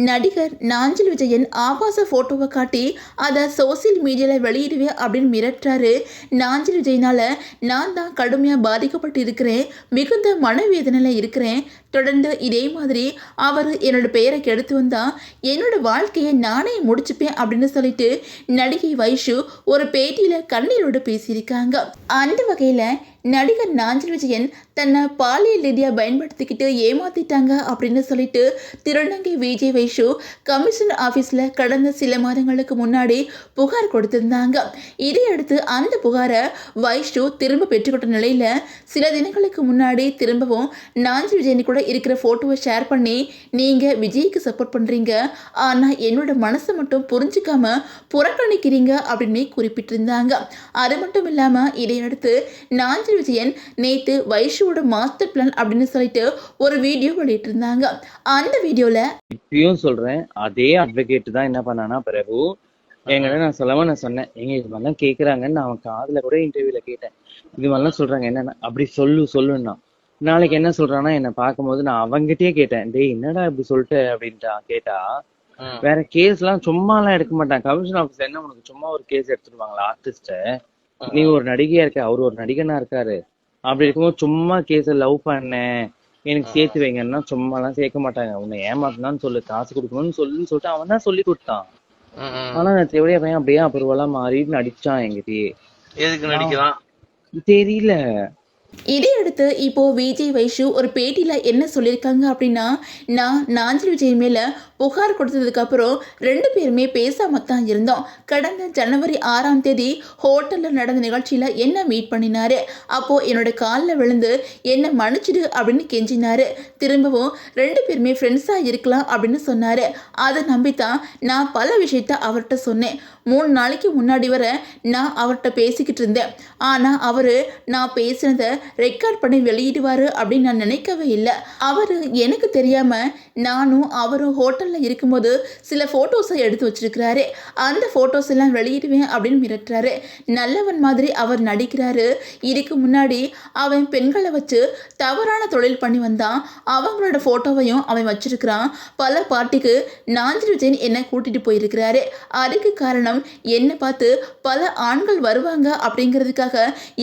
நடிகர் நாஞ்சில் விஜயன் ஆபாச போட்டோவை காட்டி அதை சோசியல் மீடியாவில் வெளியிடுவேன் அப்படின்னு மிரட்டுறாரு. நாஞ்சில் விஜயனால் நான் தான் கடுமையாக பாதிக்கப்பட்டு இருக்கிறேன், மிகுந்த மனவேதனையில் இருக்கிறேன். தொடர்ந்து இதே மாதிரி அவர் என்னோட பெயரை கெடுத்து வந்தா என்னோட வாழ்க்கையை நானே முடிச்சுப்பேன் அப்படின்னு சொல்லிட்டு நடிகை வைஷு ஒரு பேட்டியில் கண்ணீரோடு பேசியிருக்காங்க. அந்த வகையில் நடிகர் நாஞ்சில் விஜயன் தன்னை பாலியல் ரீதியாக பயன்படுத்திக்கிட்டு ஏமாத்திட்டாங்க அப்படின்னு சொல்லிட்டு திருநங்கை விஜய் வைஷு கமிஷனர் ஆஃபீஸில் கடந்த சில மாதங்களுக்கு முன்னாடி புகார் கொடுத்திருந்தாங்க. இதையடுத்து அந்த புகாரை வைஷு திரும்ப பெற்றுக்கொண்ட நிலையில் சில தினங்களுக்கு முன்னாடி திரும்பவும் நாஞ்சில் விஜயன் கூட இருக்கிற ஃபோட்டோவை ஷேர் பண்ணி, நீங்கள் விஜய்க்கு சப்போர்ட் பண்ணுறீங்க, ஆனால் என்னோட மனசை மட்டும் புரிஞ்சிக்காம புறக்கணிக்கிறீங்க அப்படின்னு குறிப்பிட்டிருந்தாங்க. அது மட்டும் இல்லாமல் இதையடுத்து நாஞ்சில் விஜயன் நேத்து வைஷுவோட மாஸ்டர் பிளான் அப்படின்னு சொல்லிட்டு ஒரு வீடியோ வெளியிட்டிருந்தாங்க. அந்த வீடியோல இப்பயும் சொல்றேன், அதே அட்வொகேட் தான் என்ன பண்ணானா பிரபு என்கிட்ட நான் சொன்னேன், எங்க இது மாதிரிலாம் கேட்குறாங்கன்னு நான் அவன் காதுல கூட இன்டர்வியூல கேட்டேன். இது மாதிரிலாம் சொல்றாங்க, என்னன்னா அப்படி சொல்லுன்னா நாளைக்கு என்ன சொல்றான்னா என்னை பார்க்கும்போது நான் அவங்ககிட்டயே கேட்டேன், டேய் என்னடா இப்படி சொல்லிட்டு அப்படின்ட்டா. கேட்டா வேற கேஸ் எல்லாம் சும்மா எல்லாம் எடுக்க மாட்டான். கமிஷன் ஆஃபீஸ்ல என்ன உனக்கு சும்மா ஒரு கேஸ் எடுத்துருவாங்களா? ஆர்டிஸ்ட நீ ஒரு நடிகையா இருக்க, அவர் ஒரு நடிகனா இருக்காரு, அப்படி இருக்கும்போது சும்மா கேஸ லவ் பண்ணேன் எனக்கு சேர்த்து வைங்கன்னா சும்மா எல்லாம் சேர்க்க மாட்டாங்க. உன்னை ஏமாத்தினான்னு சொல்லு, காசு கொடுக்கணும்னு சொல்லிட்டு அவன் தான் சொல்லி கொடுத்தான். ஆனா நான் தேவையா பையன் அப்படியே அப்புறவா மாறி நடிச்சான் என்கிட்டயே. எதுக்கு நடிக்கிறான் தெரியல. இதையடுத்து இப்போ விஜய் வைஷு ஒரு பேட்டியில் என்ன சொல்லியிருக்காங்க அப்படின்னா, நான் நாஞ்சில் விஜய் மேலே புகார் கொடுத்ததுக்கப்புறம் 2 பேருமே பேசாம தான் இருந்தோம். கடந்த ஜனவரி 6ஆம் தேதி ஹோட்டலில் நடந்த நிகழ்ச்சியில் என்ன மீட் பண்ணினாரு. அப்போது என்னோட காலில் விழுந்து என்னை மன்னிச்சிடு அப்படின்னு கெஞ்சினாரு. திரும்பவும் 2 பேருமே ஃப்ரெண்ட்ஸாக இருக்கலாம் அப்படின்னு சொன்னார். அதை நம்பித்தான் நான் பல விஷயத்த அவர்கிட்ட சொன்னேன். 3 நாளைக்கு முன்னாடி வர நான் அவர்கிட்ட பேசிக்கிட்டு இருந்தேன். ஆனால் அவர் நான் பேசினதை ரெக்கார்ட் பண்ணி வெளியிடுவார் அப்படின்னு நான் நினைக்கவே இல்லை. அவர் எனக்கு தெரியாமல் நானும் அவரும் ஹோட்டலில் இருக்கும்போது சில ஃபோட்டோஸை எடுத்து வச்சிருக்கிறாரு. அந்த ஃபோட்டோஸ் எல்லாம் வெளியிடுவேன் அப்படின்னு மிரட்டுறாரு. நல்லவன் மாதிரி அவர் நடிக்கிறாரு. இதுக்கு முன்னாடி அவன் பெண்களை வச்சு தவறான தொழில் பண்ணி வந்தான். அவங்களோட ஃபோட்டோவையும் அவன் வச்சிருக்கிறான். பல பார்ட்டிக்கு நாஞ்சில் விஜயன் என்னை கூட்டிகிட்டு போயிருக்கிறாரு. அதுக்கு காரணம் என்னை பார்த்து பல ஆண்கள் வருவாங்க அப்படிங்கிறதுக்காக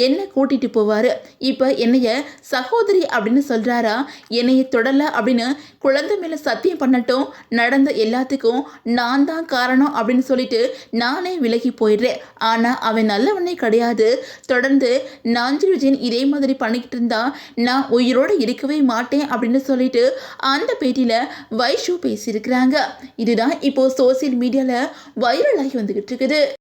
என்னை கூட்டிகிட்டு போவார். இப்போ என்னைய சகோதரி அப்படின்னு சொல்கிறாரா? என்னைய தொடலை அப்படின்னு குழந்தை மேலே சத்தியம் பண்ணட்டும், நடந்த எல்லாத்துக்கும் நான் தான் காரணம் அப்படின்னு சொல்லிட்டு நானே விலகி போயிடுறேன். ஆனால் அவன் நல்லவனே கிடையாது. தொடர்ந்து நாஞ்சில் விஜயன் இதே மாதிரி பண்ணிக்கிட்டு இருந்தா நான் உயிரோடு இருக்கவே மாட்டேன் அப்படின்னு சொல்லிட்டு அந்த பேட்டியில் வைஷு பேசியிருக்கிறாங்க. இதுதான் இப்போ சோசியல் மீடியாவில் வைரலாகி வந்துக்கிட்டு இருக்குது.